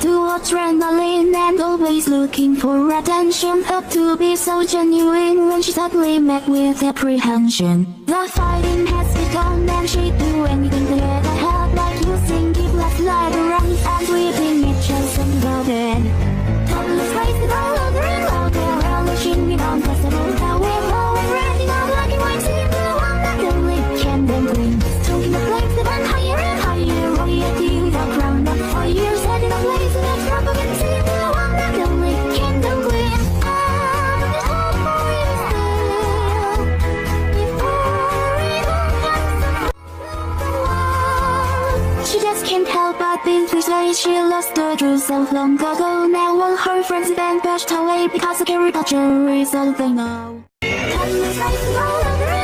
to adrenaline and always looking for attention. Up to be so genuine when she suddenly met with apprehension. The fighting has begun and she'd do anything to get ahead, like using keep left light around and sweeping each other in the bed. Totally crazy, all over and louder, relishing in unprecedented power. Always running out like a white sea blue, one that only can then bring. Stroking the flames that went higher and higher, royalty without crown of fire, setting a blaze in that drop of a sea blue, one that only can then bring. She just can't help but be precise. She lost the true self long ago. Now all her friends have been pushed away because the caricature is all they know. Time is rising all over.